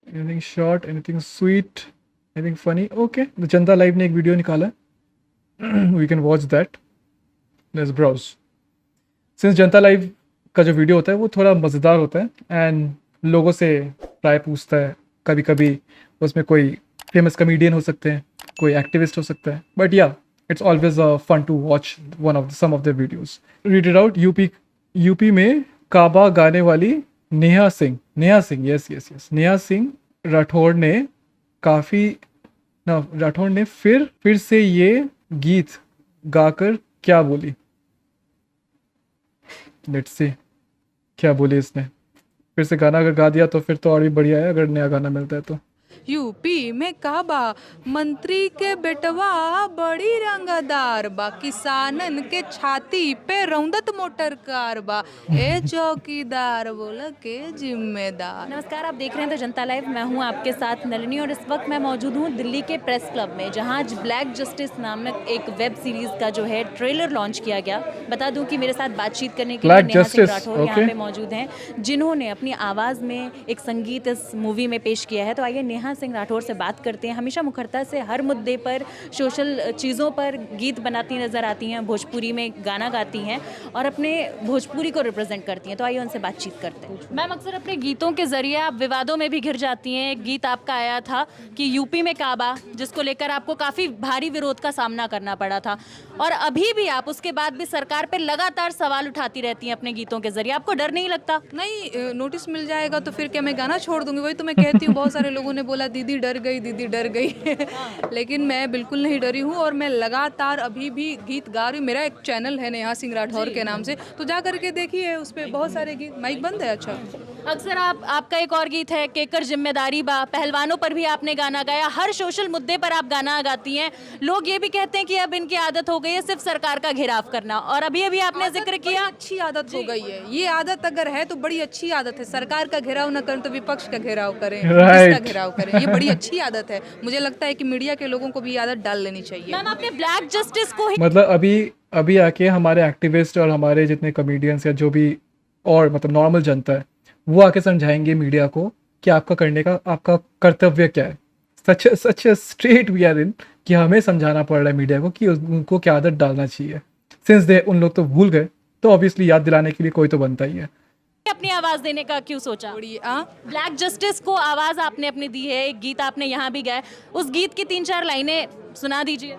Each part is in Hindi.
Anything short, anything sweet, anything funny? Okay, तो जनता लाइव ने एक वीडियो निकाला है, we can watch that, let's browse. Since Janta Live का जो वीडियो होता है वो थोड़ा मज़ेदार होता है एंड लोगों से राय पूछता है, कभी कभी उसमें कोई फेमस कमेडियन हो सकते हैं, कोई एक्टिविस्ट हो सकता है, but yeah it's always fun to watch one of some of the videos. Read it out. UP में काबा गाने वाली Neha Singh, yes yes yes, Neha Singh Rathore ने काफ़ी ना राठौड़ ने फिर से ये गीत गाकर क्या बोली? लेट्स सी क्या बोली इसने। फिर से गाना अगर गा दिया तो फिर तो और भी बढ़िया है, अगर नया गाना मिलता है तो। यूपी में काबा मंत्री के बेटवा बड़ी रंगदार बा, किसानन के छाती पे रौंदत मोटर कार बा, ए चौकीदार बोला के जिम्मेदार। नमस्कार, आप देख रहे हैं द जनता लाइव। मैं हूं आपके साथ नलिनी और इस वक्त मैं मौजूद हूं दिल्ली के प्रेस क्लब में, जहां आज ब्लैक जस्टिस नामक एक वेब सीरीज़ का जो है ट्रेलर लॉन्च किया गया। बता दूं कि मेरे साथ बातचीत करने के लिए ब्लैक नेहा सिंह जस्टिस, राठौर यहाँ ओके। पे मौजूद हैं, जिन्होंने अपनी आवाज़ में एक संगीत इस मूवी में पेश किया है। तो आइए नेहा सिंह राठौर से बात करते हैं। हमेशा मुखरता से हर मुद्दे पर, सोशल चीज़ों पर गीत बनाती नज़र आती हैं, भोजपुरी में गाना गाती हैं और अपने भोजपुरी को रिप्रेजेंट करती हैं। तो आइए उनसे बातचीत करते हैं। मैम, अक्सर अपने गीतों के जरिए आप विवादों में भी घिर जाती हैं। एक गीत आपका आया था कि यूपी में काबा, जिसको लेकर आपको काफ़ी भारी विरोध का सामना करना पड़ा था, और अभी भी आप उसके बाद भी सरकार पे लगातार सवाल उठाती रहती हैं अपने गीतों के जरिए। आपको डर नहीं लगता? नहीं, नोटिस मिल जाएगा तो फिर क्या मैं गाना छोड़ दूंगी? वही तो मैं कहती हूँ, बहुत सारे लोगों ने बोला दीदी डर गई, दीदी डर गई। लेकिन मैं बिल्कुल नहीं डरी हूँ और मैं लगातार अभी भी गीत गा रही हूँ। मेरा एक चैनल है नेहा सिंह राठौर के नाम से, तो जा करके देखिए, उस पर बहुत सारे गीत। माइक बंद है? अच्छा। अक्सर आपका एक और गीत है केकर जिम्मेदारी बा, पहलवानों पर भी आपने गाना गाया। हर सोशल मुद्दे पर आप गाना गाती हैं। लोग ये भी कहते हैं कि अब इनकी आदत हो गई है सिर्फ सरकार का घेराव करना, और अभी अभी आपने जिक्र किया। अच्छी आदत हो गई है ये आदत, अगर है तो बड़ी अच्छी आदत है। सरकार का घेराव न करें तो विपक्ष का घेराव करें, किसका राइट। घेराव करें? ये बड़ी अच्छी आदत है। मुझे लगता है कि मीडिया के लोगों को भी ये आदत डाल लेनी चाहिए। मैम, आपने ब्लैक जस्टिस को ही मतलब अभी अभी आके हमारे एक्टिविस्ट और हमारे जितने कमेडियंस या जो भी और मतलब नॉर्मल जनता है, वो आके समझाएंगे मीडिया को कि आपका करने का आपका कर्तव्य क्या है। सच स्ट्रेट वी आर इन कि हमें समझाना पड़ रहा है मीडिया को कि उनको क्या आदत डालना चाहिए। सिंस दे उन लोग तो भूल गए, तो ऑब्वियसली याद दिलाने के लिए कोई तो बनता ही है। अपनी आवाज देने का क्यों सोचा? बड़ी ब्लैक जस्टिस को आवाज आपने अपनी दी है, एक गीत आपने यहाँ भी गाया। उस गीत की 3-4 लाइनें सुना दीजिए।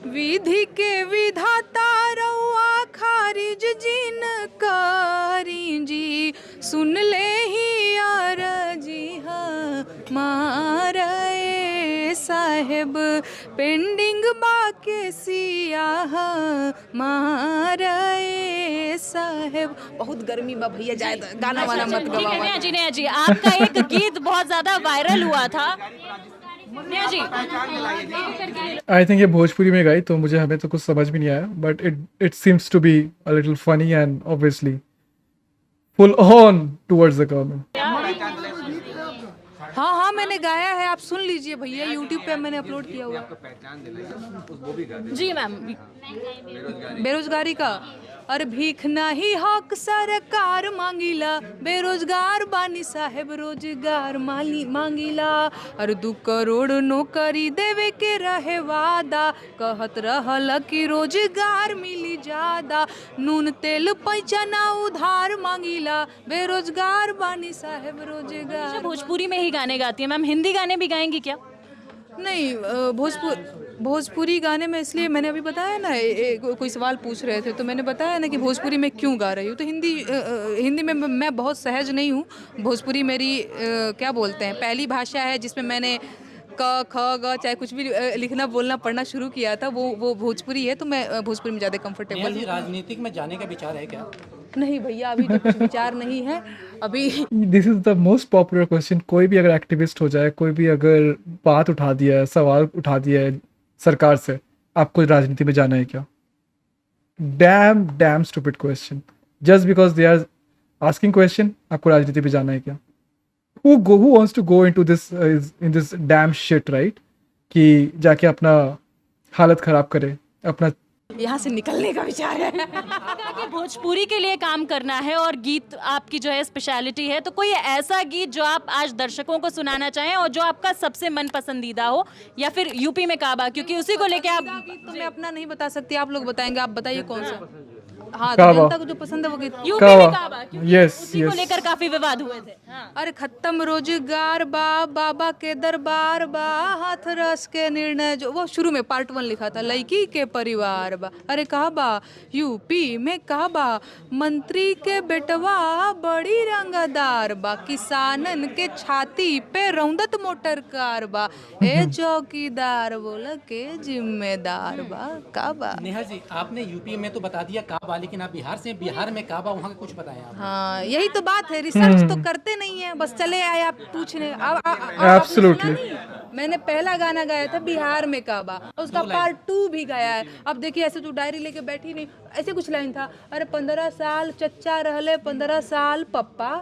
विधि के विधाता रउआ खारिज जिन करी जी, सुन ले ही अरजी हमारे साहेब, पेंडिंग बाके सियाह मारे साहेब। बहुत गर्मी बा भैया, जाए गाना वाना मत ठीक है गवावा। नेहा जी, आपका एक गीत बहुत ज्यादा वायरल हुआ था। नेहा जी, आई थिंक ये भोजपुरी में गाई, तो मुझे हमें तो कुछ समझ भी नहीं आया, but it seems to be a little funny and obviously full on towards the government. हाँ हाँ, मैंने गाया है, आप सुन लीजिए भैया, यूट्यूब पे मैंने अपलोड किया हुआ। जी मैम। बेरोजगारी का, अरे भीख नहीं हक सरकार मांगीला, बेरोजगार बानी साहेब रोजगार मांगीला। अरे 2 करोड़ नौकरी देवे के रहे वादा, कहत रहल कि रोजगार मिली ज्यादा। नून तेल पैसा ना उधार मांगीला, बेरोजगार बानी साहेब रोजगार। भोजपुरी में ही गाने गाती है मैम, हिंदी गाने भी गाएंगी क्या? नहीं, भोजपुरी गाने में, इसलिए मैंने अभी बताया ना, कोई सवाल पूछ रहे थे तो मैंने बताया ना कि भोजपुरी में क्यों गा रही हूँ। तो हिंदी में मैं बहुत सहज नहीं हूँ। भोजपुरी मेरी क्या बोलते हैं, पहली भाषा है जिसमें मैंने क ख ग चाहे कुछ भी लिखना बोलना पढ़ना शुरू किया था, वो भोजपुरी है। तो मैं भोजपुरी में ज़्यादा कंफर्टेबल हूँ। राजनीतिक में जाने का विचार है क्या? नहीं भैया, अभी तो कुछ विचार नहीं है अभी। This is the most popular question. कोई भी अगर एक्टिविस्ट हो जाए, कोई भी अगर बात उठा दिया है, सवाल उठा दिया है सरकार से, आपको राजनीति में जाना है क्या? Damn stupid question. Just because they are asking question, आपको राजनीति में जाना है क्या? who wants to go into this in this damn shit, right? कि जाके अपना हालत ख़राब करे, अपना यहाँ से निकलने का विचार है। कहा कि भोजपुरी के लिए काम करना है और गीत आपकी जो है स्पेशलिटी है, तो कोई ऐसा गीत जो आप आज दर्शकों को सुनाना चाहें और जो आपका सबसे मन पसंदीदा हो, या फिर यूपी में काबा, क्योंकि उसी को लेके आप गीत तो मैं अपना नहीं बता सकती, आप लोग बताएंगे। आप बताइए कौन सा। हाँ, काबा। जनता को जो पसंद है वो गीत। यूपी में काबा। काबा, क्योंकि Yes, उसी को yes. लेकर काफी विवाद हुए थे। हाँ। अरे खत्म रोजगार बा, बाबा के दरबार बा, हाथ रस के निर्णय, जो वो शुरू में पार्ट 1 लिखा था, लड़की के परिवार बा। अरे कहा बा यूपी में कहा बा, मंत्री के बेटवा बड़ी रंगदार बा, किसानन के छाती पे रौंदत मोटर कार बा, ए चौकीदार बोला के जिम्मेदार बा। का बा। नेहा जी, आपने यूपी में तो बता दिया काबा, लेकिन आप बिहार से, बिहार में काबा, वहाँ का कुछ बताएं आप। हाँ, यही तो बात है, रिसर्च तो करते नहीं है, बस चले आए आप पूछने। आपने Absolutely. सुना नहीं? मैंने पहला गाना गाया था बिहार में काबा, उसका पार्ट 2 भी गाया है। अब देखिए, ऐसे तू डायरी लेके बैठी नहीं, ऐसे कुछ लाइन था, अरे 15 साल चच्चा रहले, 15 साल पप्पा,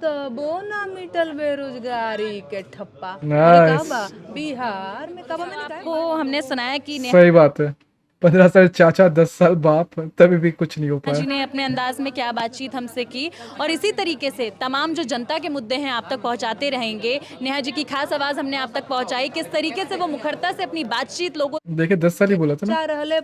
तबो ना मिटल बेरोजगारी के ठप्पा। अरे Nice. काबा बिहार में काबा मैंने गाया। वो हमने सुना है कि सही बात है। 15 साल चाचा 10 साल बाप, तभी भी कुछ नहीं हो नेहा जी पाया। ने अपने अंदाज में क्या बातचीत हमसे की, और इसी तरीके से तमाम जो जनता के मुद्दे हैं आप तक पहुंचाते रहेंगे। नेहा जी की खास आवाज हमने आप तक पहुंचाई, किस तरीके से वो मुखरता से अपनी बातचीत लोगों देखिए 10 साल ही बोला था ना। चच्चा रहले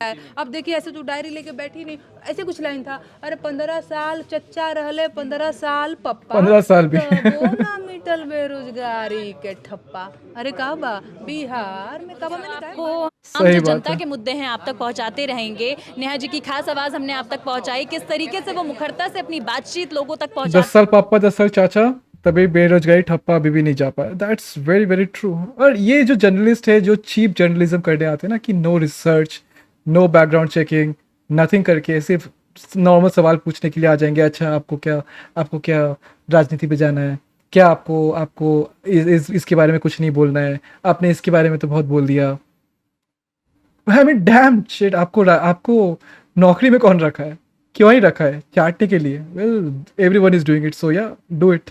अब देखिए, ऐसे तू डायरी लेके बैठी नहीं, ऐसे कुछ लाइन था, अरे 15 साल चच्चा रहले, 15 साल पप्पा, 15 साल भी। तबो ना मिटल बेरोजगारी के ठप्पा। अरे काबा बिहार में काबा मैंने गाया। को सही हम जो बात जनता है। के मुद्दे हैं आप तक पहुंचाते रहेंगे। नेहा जी की खास आवाज हमने आप तक पहुंचाई, किस तरीके से वो मुखरता से अपनी बातचीत लोगों तक 10 पहुंचा। साल पापा 10 साल चाचा, तभी बेरोजगारी ठप्पा अभी भी नहीं जा पाया। That's very very true. और ये जो जर्नलिस्ट है, जो चीप जर्नलिज्म करने आते हैं ना, कि no research, no background checking, nothing करके सिर्फ नॉर्मल सवाल पूछने के लिए आ जाएंगे। अच्छा आपको क्या राजनीति पे जाना है, क्या आपको इसके बारे में कुछ नहीं बोलना है, आपने इसके बारे में तो बहुत बोल दिया। आई मीन डैम शिट, आपको नौकरी में कौन रखा है, क्यों ही रखा है, चाटने के लिए? Well everyone is doing it, so ya do it.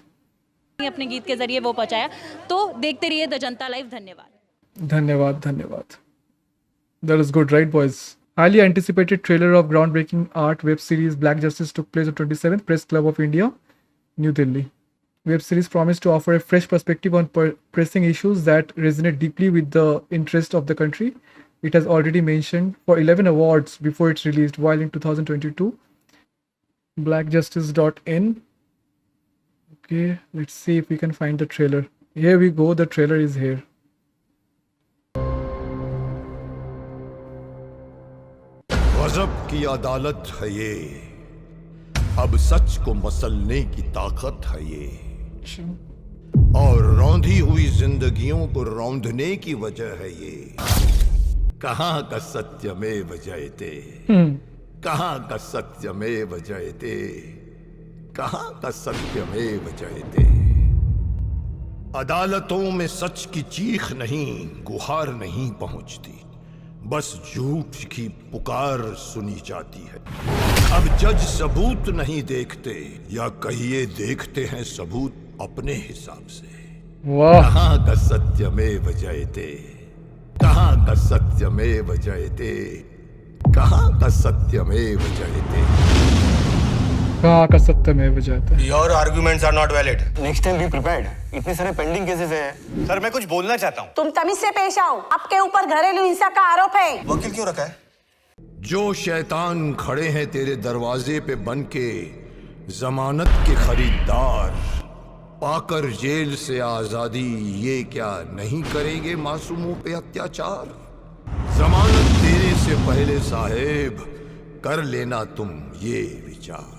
अपने गीत के जरिए वो पहुंचाया। तो देखते रहिए द जनता लाइव। धन्यवाद। धन्यवाद। That is good, right, boys? Highly anticipated trailer of groundbreaking art web series Black Justice took place on 27th Press Club of India, New Delhi. Web series promised to offer a fresh perspective on pressing issues that resonate deeply with the interest of the country. It has already mentioned for 11 awards before it's released, while in 2022, blackjustice.in. Okay, let's see if we can find the trailer. Here we go, the trailer is here. गजब की अदालत है ये, अब सच को मसलने की ताकत है ये, और रौंधी हुई जिंदगियों को रौंदने की वजह है ये। कहाँ का सत्यमेव जयते, कहाँ का सत्यमेव जयते, कहाँ का सत्यमेव जयते। अदालतों में सच की चीख नहीं, गुहार नहीं पहुंचती, बस झूठ की पुकार सुनी जाती है। अब जज सबूत नहीं देखते, या कहिए देखते हैं सबूत अपने हिसाब से। वाह, कहाँ का सत्यमेव जयते, कहाँ का सत्यमेव जयते, कहाँ का सत्यमेव जयते। कहाँ का सत्यमेव जयते। Your arguments are not valid. Next time be prepared. इतने सारे पेंडिंग केसेस है। सर मैं कुछ बोलना चाहता हूँ। तुम तमीज से पेश आओ, आपके ऊपर घरेलू हिंसा का आरोप है। वकील क्यों रखा है? जो शैतान खड़े हैं तेरे दरवाजे पे बन के, जमानत के खरीदार, पाकर जेल से आजादी, ये क्या नहीं करेंगे मासूमों पे अत्याचार? जमानत देने से पहले साहेब कर लेना तुम ये विचार,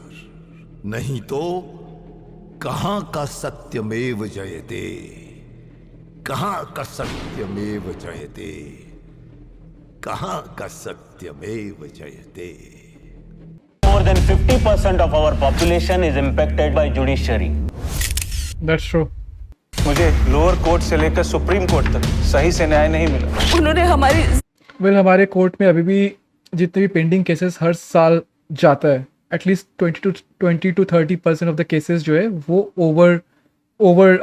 नहीं तो कहाँ का सत्यमेव जयते, कहाँ का सत्यमेव जयते, कहाँ का सत्यमेव जयते। More than 50% of our population is impacted by judiciary. That's true. मुझे लोअर कोर्ट से लेकर सुप्रीम कोर्ट तक सही से न्याय नहीं मिला। उन्होंने हमारी वेल हमारे कोर्ट में अभी भी जितने भी पेंडिंग केसेस हर साल जाता है, at least 20 to 30% of the cases जो है वो ओवर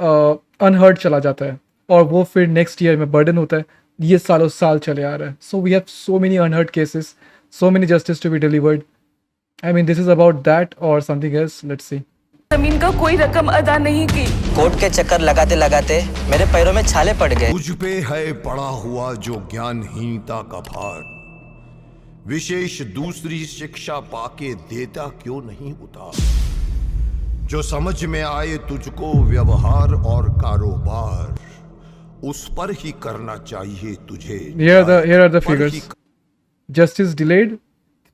अनहर्ड चला जाता है, और वो फिर नेक्स्ट ईयर में बर्डन होता है। ये सालों साल चले आ रहा है। So we have so many unheard cases so many justice to be delivered. I mean, this is about that or something else. Let's see. जमीन का कोई रकम अदा नहीं की। कोर्ट के चक्कर लगाते लगाते मेरे पैरों में छाले पड़ गए। मुझ पे है पड़ा हुआ जो ज्ञानहीनता का भार, विशेष दूसरी शिक्षा पाके देता क्यों नहीं उतार। जो समझ में आए तुझको व्यवहार और कारोबार, उस पर ही करना चाहिए तुझे। Here are the figures. Justice delayed.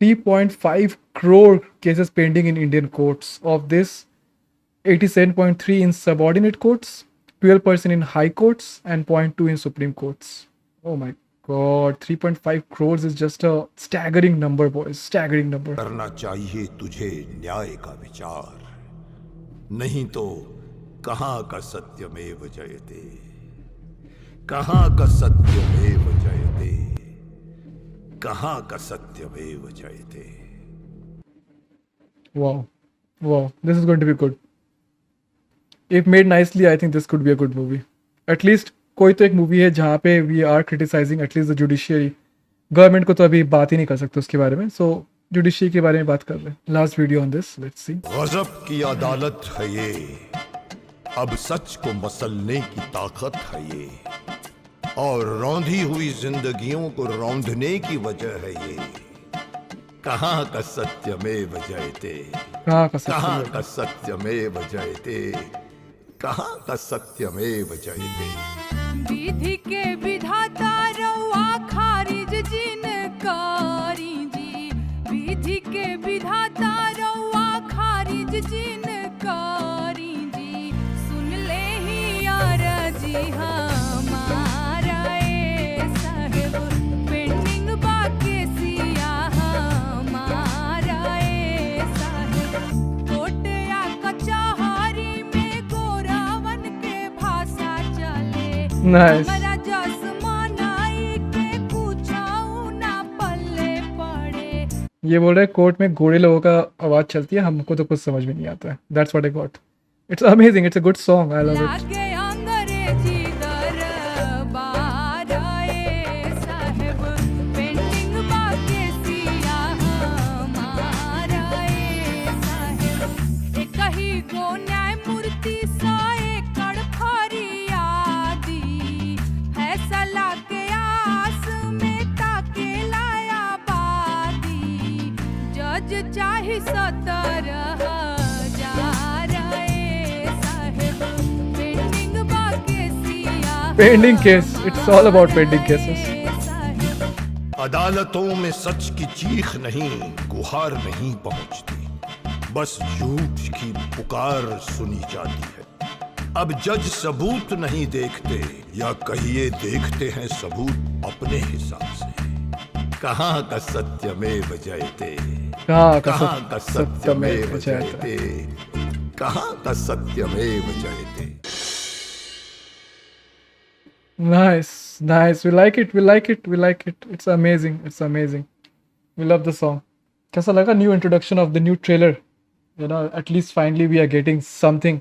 3.5 crore cases pending in Indian courts. Of this, 87.3 in subordinate courts, 12% in high courts, and 0.2 in Supreme Courts. Oh my God, 3.5 crores is just a staggering number, boys. Staggering number. करना चाहिए तुझे न्याय का विचार, नहीं तो कहाँ का सत्यमेव जयते, कहाँ का सत्यमेव जयते, कहाँ का सत्यमेव जयते। Wow, wow, this is going to be good. If made nicely, I think this could be a good movie. At least कोई तो एक मूवी है जहाँ पे we are criticizing at least the judiciary. Government को तो अभी बात ही नहीं कर सकते उसके बारे में, so जुडिशरी के बारे में बात कर रहे हैं। Last video on this, let's see. गजब की अदालत है ये, अब सच को मसलने की ताकत है ये, और रौंधी हुई जिंदगियों को रौंदने की वजह है ये। कहाँ का सत्यमेव जयते, कहाँ का सत्यमेव जयते, कहाँ का सत्यमेव जयते। विधि के विधाता रउआ खारिज जिनकारी जी, विधि के विधाता रउआ खारिज जिनकारी जी, सुन ले ही अरजी हमारा ए साहेब, पेंडिंग बाके सिया हमारा ए साहेब, कोर्ट या कचहरी में गोरावन के भाषा चले। Nice. हमारा जसमानाई के पूछाऊ ना पल्ले पड़े। ये बोल रहे कोर्ट में गोरे लोगों का आवाज चलती है, हमको तो कुछ समझ में नहीं आता है। That's what I got. It's amazing. It's a good song. I love it. लागे अंग्रेजी दरबार ए साहेब, पेंडिंग बाके सिया हमारा ए साहेब, एक ही गो न्यायमूर्ति सा एकड़ फरियादी, फैसला के आस में ताके लाया बादी, जज चाहे 17,000 ए साहेब, पेंडिंग बाके Siya Pending case. It's all about pending cases. अदालतों में सच की चीख नहीं, गुहार नहीं पहुंचती, बस झूठ की पुकार सुनी जाती है। अब जज सबूत नहीं देखते, या कहिए देखते हैं सबूत अपने हिसाब से। कहाँ का सत्यमेव जयते, कहाँ कहाँ का का सत्यमेव जयते, कहाँ का सत्यमेव जयते। Nice, nice. We like it. We like it. We like it. It's amazing. It's amazing. We love the song. कैसा लगा new introduction of the new trailer? You know, at least finally we are getting something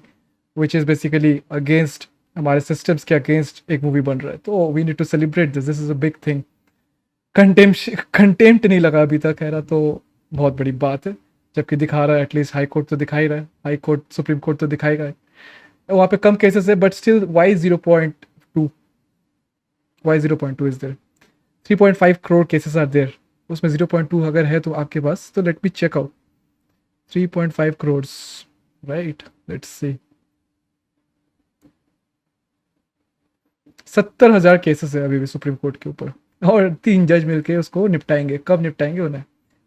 which is basically against हमारे systems के against एक movie बन रहा है। तो we need to celebrate this. This is a big thing. Contempt नहीं लगा अभी तक, कह रहा तो बहुत बड़ी बात है। जबकि दिखा रहा है एटलीस्ट हाई कोर्ट तो दिखा ही रहा है, हाई कोर्ट सुप्रीम कोर्ट तो दिखा ही रहा है। वहाँ पे कम केसेस है but still Y 0.2 why 0.2 is there? 3.5 crore cases are there. उसमें 0.2 अगर है तो आपके पास, तो let me check out. 3.5 crores, right? Let's see. 70,000 cases है अभी भी सुप्रीम कोर्ट के ऊपर, और 3 जज मिलके उसको निपटाएंगे। कब निपटाएंगे उन्हें?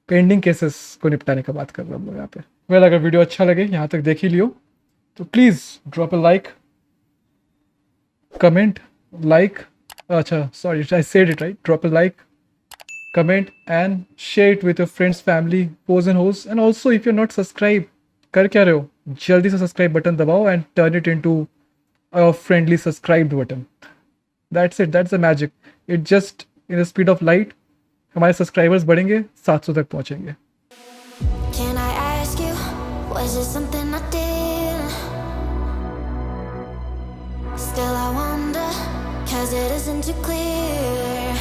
पेंडिंग केसेस को निपटाने का बात कर रहा हूँ यहाँ पे। वेल, अगर वीडियो अच्छा लगे, यहाँ तक देख ही लियो, तो please drop a like, comment, like, अच्छा sorry I said it right, drop a like, comment and share it with your friends, family, foes and hoes, and also if you're not subscribed, कर क्या रहे हो, जल्दी से सब्सक्राइब बटन दबाओ and turn it into a friendly subscribed button. That's it, that's the magic. It just in the speed of light हमारे सब्सक्राइबर्स बढ़ेंगे, 700 तक पहुंचेंगे। Can I ask you, was it something I did? Still I wonder, 'cause it isn't too clear.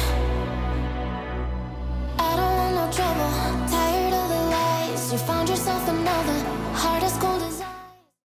I don't want no trouble.